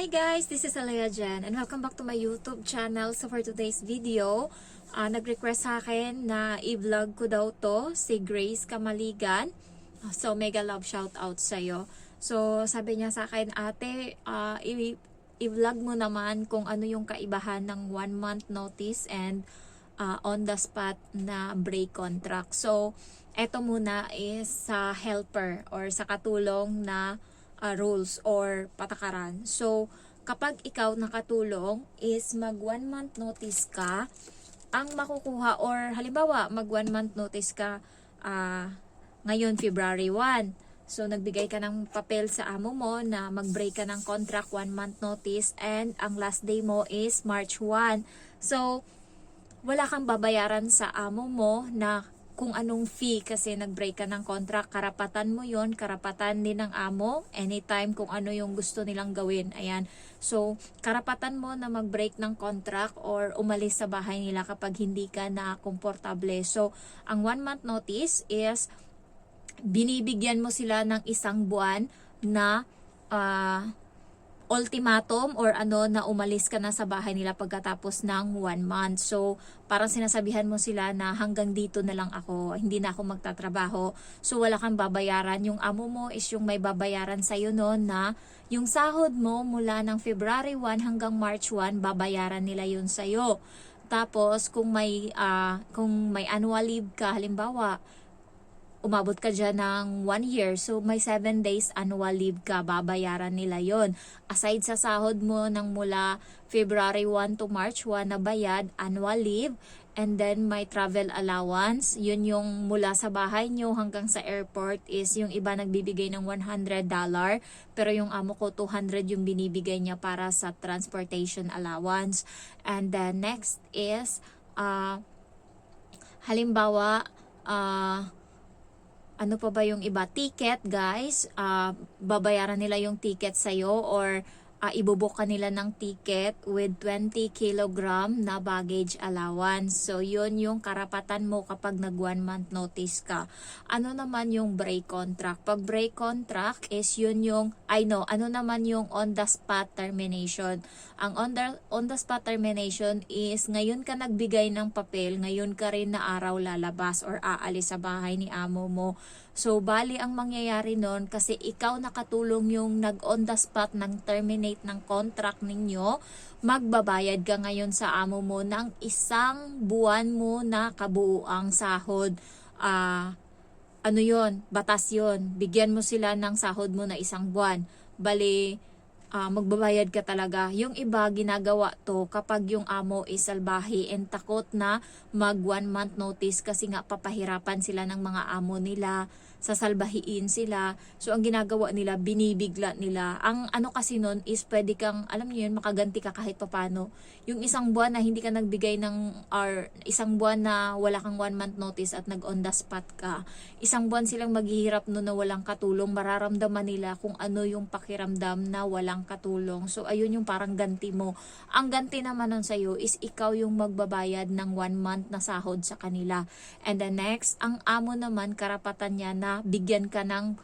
Hi guys, this is Alea Jan and welcome back to my YouTube channel. So for today's video, nag-request sa akin na i-vlog ko daw to si Grace Kamaligan. So mega love shout out sa'yo. So sabi niya sa akin, ate, i-vlog mo naman kung ano yung kaibahan ng 1 month notice and on the spot na break contract. So eto muna is sa helper or sa katulong na rules or patakaran. So, kapag ikaw nakatulong is mag 1 month notice ka, ang makukuha or halimbawa mag 1 month notice ka ngayon February 1. So, nagbigay ka ng papel sa amo mo na mag-break ka ng contract 1 month notice and ang last day mo is March 1. So, wala kang babayaran sa amo mo na kung anong fee kasi nag-break ka ng contract, karapatan mo yon, karapatan din ng amo anytime kung ano yung gusto nilang gawin. Ayan. So, karapatan mo na mag-break ng contract or umalis sa bahay nila kapag hindi ka na komportable. So, ang 1 month notice is binibigyan mo sila ng 1 buwan na ultimatum or na umalis ka na sa bahay nila pagkatapos ng 1 month. So, parang sinasabihan mo sila na hanggang dito na lang ako, hindi na ako magtatrabaho. So, wala kang babayaran. Yung amo mo is yung may babayaran sa'yo noon na yung sahod mo mula ng February 1 hanggang March 1, babayaran nila yun sa'yo. Tapos, kung may annual leave ka, halimbawa, umabot ka dyan ng 1 year, so may 7 days annual leave ka, babayaran nila yon. Aside sa sahod mo ng mula February 1 to March 1 na bayad, annual leave, and then may travel allowance, yun yung mula sa bahay nyo hanggang sa airport is yung iba nagbibigay ng $100, pero yung amo ko 200 yung binibigay niya para sa transportation allowance. And then next is, halimbawa, ano pa ba yung iba? Ticket, guys. Babayaran nila yung ticket sa'yo or ibubuk ka nila ng ticket with 20 kilogram na baggage allowance. So, yun yung karapatan mo kapag nag 1 month notice ka. Ano naman yung break contract? Pag break contract is yun yung, ano naman yung on the spot termination? Ang on the spot termination is ngayon ka nagbigay ng papel, ngayon ka rin na araw lalabas or aalis sa bahay ni amo mo. So, bali ang mangyayari nun kasi ikaw nakatulong yung nag-on the spot ng terminate ng contract ninyo, magbabayad ka ngayon sa amo mo ng 1 buwan mo na kabuuang sahod. Ano yon? Batas yon. Bigyan mo sila ng sahod mo na 1 buwan. Bali, magbabayad ka talaga. Yung iba ginagawa to kapag yung amo is salbahe and takot na mag 1 month notice kasi nga papahirapan sila ng mga amo nila, sasalbahiin sila. So ang ginagawa nila, binibigla nila. Ang ano kasi nun is pwede kang, alam niyo yun, makaganti ka kahit papano. Yung 1 buwan na hindi ka nagbigay ng, or 1 buwan na wala kang 1 month notice at nag on the spot ka, 1 buwan silang maghihirap no na walang katulong, mararamdaman nila kung ano yung pakiramdam na walang katulong. So ayun yung parang ganti mo. Ang ganti naman nun sa'yo is ikaw yung magbabayad ng 1 month na sahod sa kanila. And the next, ang amo naman karapatan niya na bigyan ka ng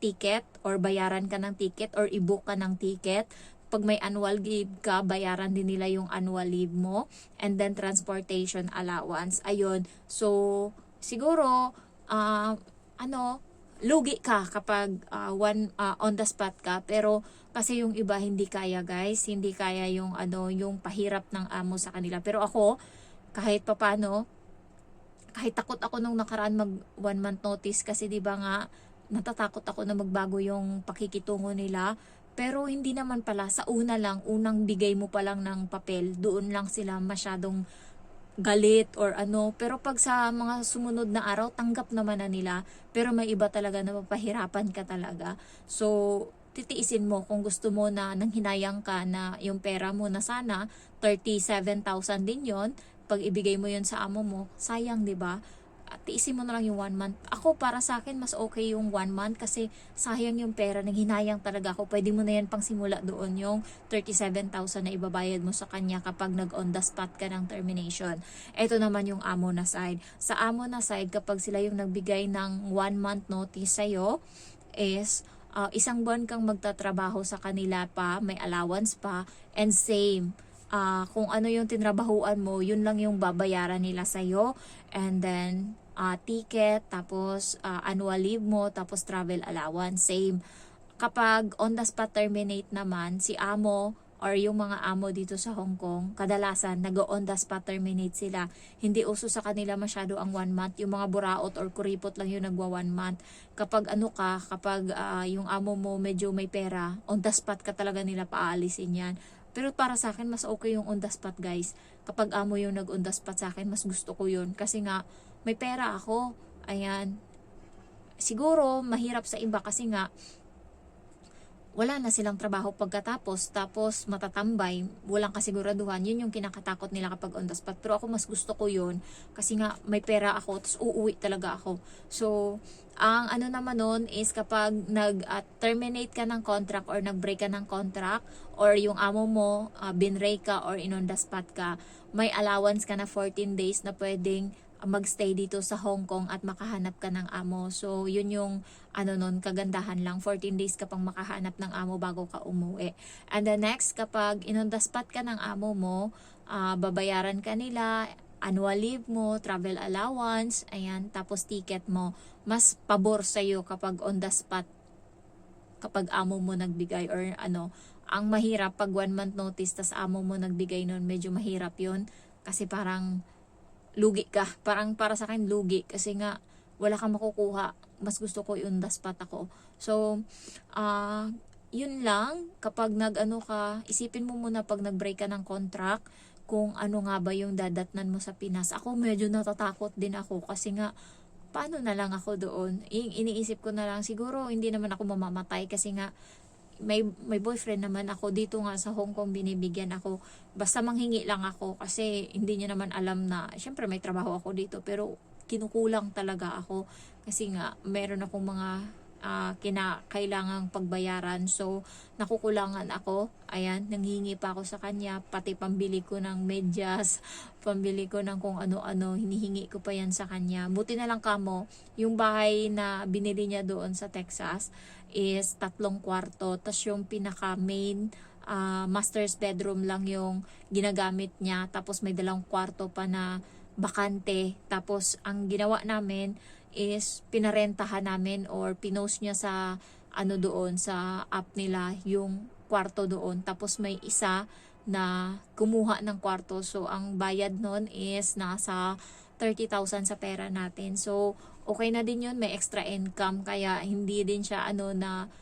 ticket or bayaran ka ng ticket or i-book ka ng ticket. Pag may annual leave ka, bayaran din nila yung annual leave mo. And then transportation allowance. Ayun. So, siguro, lugi ka kapag on the spot ka. Pero kasi yung iba hindi kaya, guys. Hindi kaya yung yung pahirap ng amo sa kanila. Pero ako, kahit papano, kahit takot ako nung nakaraan mag 1 month notice kasi 'di ba nga natatakot ako na magbago yung pakikitungo nila. Pero hindi naman pala, sa unang bigay mo pa lang ng papel, doon lang sila masyadong galit or pero pag sa mga sumunod na araw tanggap naman na nila, pero may iba talaga na mapahirapan ka talaga. So titiisin mo kung gusto mo na nang hinayang ka na yung pera mo na sana 37,000 din yon, pag ibigay mo yon sa amo mo, sayang 'di ba? At tiisin mo na lang yung 1 month. Ako, para sa akin mas okay yung 1 month kasi sayang yung pera, nang hinayang talaga ako. Pwede mo na yan pang simula doon yung 37,000 na ibabayad mo sa kanya kapag nag on the spot ka ng termination. Ito naman yung amo na side. Sa amo na side, kapag sila yung nagbigay ng 1 month notice sa'yo is isang buwan kang magtatrabaho sa kanila pa, may allowance pa, and same. Kung ano yung tinrabahuan mo, yun lang yung babayaran nila sa'yo. And then, ticket, tapos annual leave mo, tapos travel allowance, same. Kapag on the spot terminate naman, si amo or yung mga amo dito sa Hong Kong, kadalasan nag-on the spot terminate sila. Hindi uso sa kanila masyado ang 1 month. Yung mga buraot or kuripot lang yung nagwa 1 month. Kapag kapag yung amo mo medyo may pera, on the spot ka talaga nila paalisin yan. Pero para sa akin, mas okay yung on the spot, guys. Kapag amo yung nag-on the spot sa akin, mas gusto ko yun. Kasi nga, may pera ako. Ayan. Siguro, mahirap sa iba kasi nga, wala na silang trabaho pagkatapos, tapos matatambay, walang kasiguraduhan. Yun yung kinakatakot nila kapag on the spot. Pero ako mas gusto ko yun kasi nga may pera ako, tapos uuwi talaga ako. So, ang ano naman nun is kapag nag-terminate ka ng contract or nag-break ka ng contract or yung amo mo, binray ka or in on the spot ka, may allowance ka na 14 days na pwedeng magstay dito sa Hong Kong at makahanap ka ng amo. So, yun yung nun, kagandahan lang. 14 days ka pang makahanap ng amo bago ka umuwi. And the next, kapag in the spot ka ng amo mo, babayaran ka nila, annual leave mo, travel allowance, ayan, tapos ticket mo. Mas pabor sa'yo kapag on the spot, kapag amo mo nagbigay or ang mahirap pag 1 month notice tas amo mo nagbigay nun, medyo mahirap yun. Kasi parang lugi ka. Parang para sa akin lugi kasi nga wala kang makukuha. Mas gusto ko yung the spot ako. So, yun lang. Kapag ka, isipin mo muna pag nag-break ka ng contract, kung ano nga ba yung dadatnan mo sa Pinas. Ako medyo natatakot din ako kasi nga, paano na lang ako doon? Iniisip ko na lang, siguro hindi naman ako mamamatay kasi nga, may boyfriend naman ako dito nga sa Hong Kong, binibigyan ako basta manghingi lang ako kasi hindi niya naman alam na syempre may trabaho ako dito pero kinukulang talaga ako kasi nga meron akong mga kinakailangang pagbayaran, so nakukulangan ako. Ayan, nanghingi pa ako sa kanya, pati pambili ko ng medyas, pambili ko ng kung ano-ano, hinihingi ko pa yan sa kanya. Buti na lang kamo, yung bahay na binili niya doon sa Texas is 3 kwarto, tas yung pinaka main master's bedroom lang yung ginagamit niya, tapos may 2 kwarto pa na bakante. Tapos ang ginawa namin is pinarentahan namin or pinost niya sa doon sa app nila yung kwarto doon, tapos may isa na kumuha ng kwarto, so ang bayad nun is nasa 30,000 sa pera natin. So okay na din yun, may extra income, kaya hindi din siya na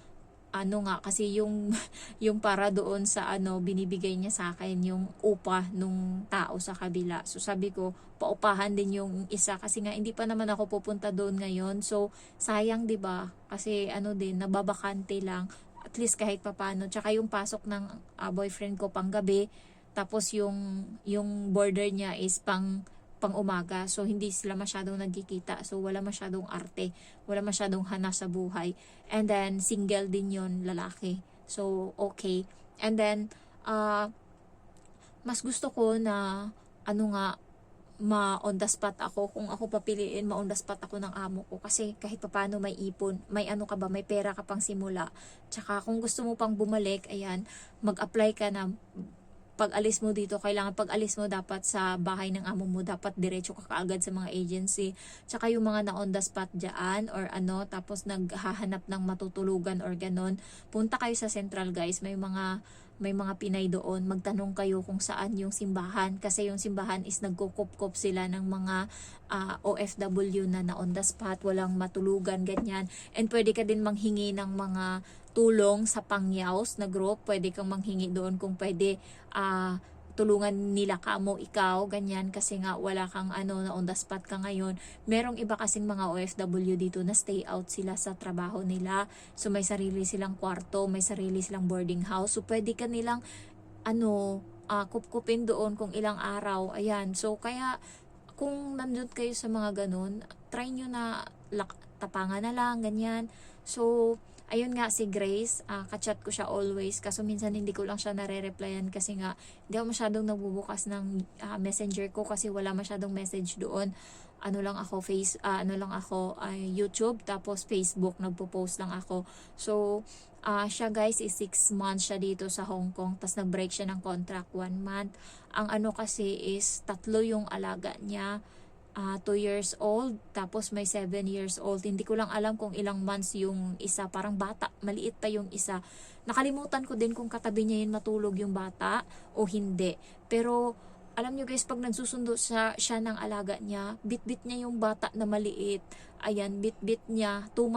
nga kasi yung yung para doon sa binibigay niya sa akin yung upa nung tao sa kabila. So sabi ko, paupahan din yung isa kasi nga hindi pa naman ako pupunta doon ngayon. So sayang 'di ba? Kasi din nababakante lang. At least kahit papaano. Tsaka yung pasok ng boyfriend ko pang gabi, tapos yung border niya is pang umaga, so hindi sila masyadong nagkikita, so wala masyadong arte, wala masyadong hana sa buhay. And then single din yon, lalaki, so okay. And then mas gusto ko na ma-on the spot ako. Kung ako papiliin, ma-on the spot ako ng amo ko kasi kahit papaano may ipon, may may pera ka pang simula. Tsaka kung gusto mo pang bumalik, ayan, mag-apply ka na. Pag alis mo dito, kailangan pag alis mo dapat sa bahay ng amo mo, dapat diretso ka kaagad sa mga agency. Tsaka yung mga na on the spot dyan or tapos naghahanap ng matutulugan or ganon, punta kayo sa Central, guys. May mga Pinay doon. Magtanong kayo kung saan yung simbahan kasi yung simbahan is nagkukup-kup sila ng mga OFW na on the spot, walang matulugan, ganyan. And pwede ka din manghingi ng mga tulong sa pangyaws na group. Pwede kang manghingi doon kung pwede tulungan nila ka mo, ikaw, ganyan, kasi nga wala kang na on the spot ka ngayon. Merong iba kasing mga OFW dito na stay out sila sa trabaho nila, so may sarili silang kwarto, may sarili silang boarding house, so pwede ka nilang kupkupin doon kung ilang araw. Ayan, so kaya kung nandun kayo sa mga ganun, try nyo na tapangan na lang, ganyan. So ayun nga si Grace, kachat ko siya always, kaso minsan hindi ko lang siya nare-replyan kasi nga hindi ako masyadong nagbubukas ng messenger ko kasi wala masyadong message doon. Ano lang ako, YouTube, tapos Facebook, nagpo-post lang ako. So, siya guys is 6 months siya dito sa Hong Kong, tas nag-break siya ng contract 1 month. Ang ano kasi is 3 yung alaga niya, 2 years old, tapos may 7 years old. Hindi ko lang alam kung ilang months yung isa, parang bata, maliit pa yung isa. Nakalimutan ko din kung katabi niya yun matulog yung bata o hindi. Pero alam nyo guys, pag nagsusundo siya ng alaga niya, bit-bit niya yung bata na maliit. Ayan, bit-bit niya. 2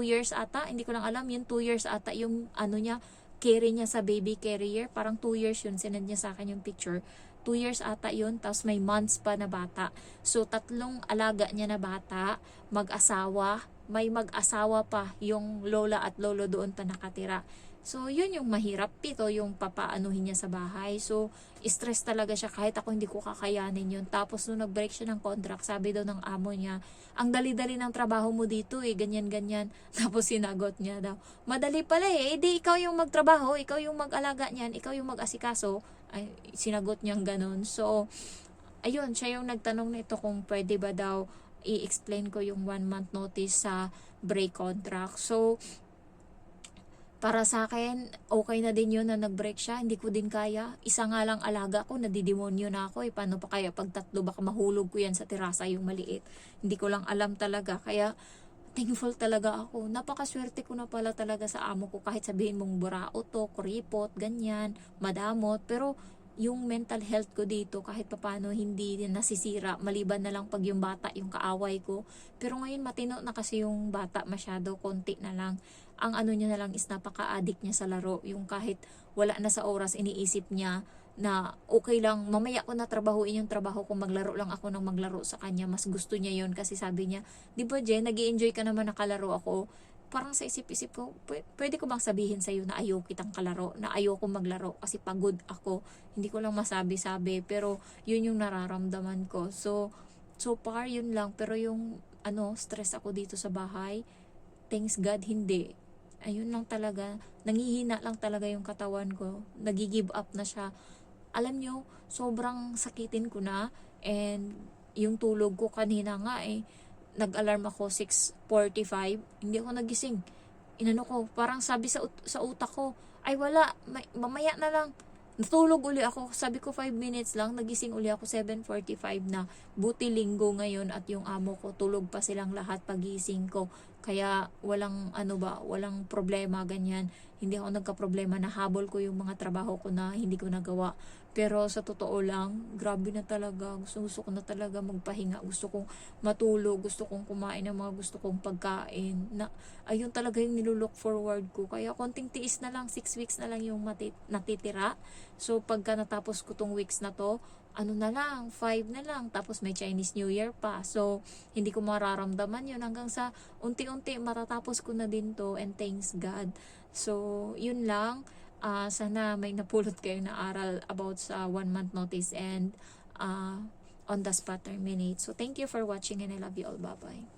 years ata, hindi ko lang alam, yun 2 years ata yung ano niya, carry niya sa baby carrier. Parang 2 years yun, sinend niya sa akin yung picture. 2 years ata yun, tapos may months pa na bata. So, 3 alaga niya na bata, mag-asawa, may mag-asawa pa yung lola at lolo doon pa nakatira. So, yun yung mahirap. Pito yung papaanuhin niya sa bahay. So, stress talaga siya kahit ako hindi ko kakayanin yun. Tapos, nung nag-break siya ng contract, sabi daw ng amo niya, ang dali-dali ng trabaho mo dito ganyan-ganyan. Tapos, sinagot niya daw, madali pala di ikaw yung magtrabaho, ikaw yung mag-alaga niyan, ikaw yung mag-asikaso. Ay, sinagot niyang ganun. So, ayun, siya yung nagtanong nito kung pwede ba daw i-explain ko yung 1 month notice sa break contract. So, para sa akin, okay na din yun na nag-break siya. Hindi ko din kaya. Isa nga lang alaga ko, nadidemonyo na ako. Paano pa kaya pag 3, baka mahulog ko yan sa terasa yung maliit. Hindi ko lang alam talaga. Kaya, thankful talaga ako. Napakaswerte ko na pala talaga sa amo ko. Kahit sabihin mong burao to, kuripot, ganyan, madamot. Pero, yung mental health ko dito, kahit papano hindi nasisira. Maliban na lang pag yung bata, yung kaaway ko. Pero ngayon, matino na kasi yung bata masyado. Konti na lang. Ang ano niya na lang is napaka-addict niya sa laro. Yung kahit wala na sa oras, iniisip niya na okay lang, mamaya ko na trabahuin yung trabaho ko, maglaro lang ako ng maglaro sa kanya. Mas gusto niya yon kasi sabi niya, di ba Jen, nag-i-enjoy ka naman nakalaro ako. Parang sa isip-isip ko, pwede ko bang sabihin sa'yo na ayaw kitang kalaro, na ayaw ko maglaro kasi pagod ako. Hindi ko lang masabi-sabi, pero yun yung nararamdaman ko. So far, yun lang. Pero yung stress ako dito sa bahay, thanks God, hindi. Ayun lang talaga, nangihina lang talaga yung katawan ko. Nagi-give up na siya. Alam nyo, sobrang sakitin ko na. And yung tulog ko kanina nga nag-alarm ako 6:45. Hindi ako nagising. Inano ko, parang sabi sa utak ko, ay wala, mamaya na lang. Natulog uli ako. Sabi ko 5 minutes lang, nagising uli ako 7:45 na. Buti linggo ngayon at yung amo ko, tulog pa silang lahat pagising ko. Kaya walang problema ganyan. Hindi ako nagka-problema, nahabol ko yung mga trabaho ko na hindi ko nagawa. Pero sa totoo lang, grabe na talaga. Gusto ko na talaga magpahinga. Gusto kong matulog. Gusto kong kumain ng mga gusto kong pagkain. Ayun talaga yung nilulook forward ko. Kaya konting tiis na lang, 6 weeks na lang yung natitira. So pagka natapos ko tong weeks na to, 5 na lang. Tapos may Chinese New Year pa. So hindi ko mararamdaman yun hanggang sa unti-unti matatapos ko na din to, and thanks God. So yun lang. Sana may napulot kayo na aral about sa 1 month notice and on the spot terminate. So thank you for watching and I love you all. Bye-bye.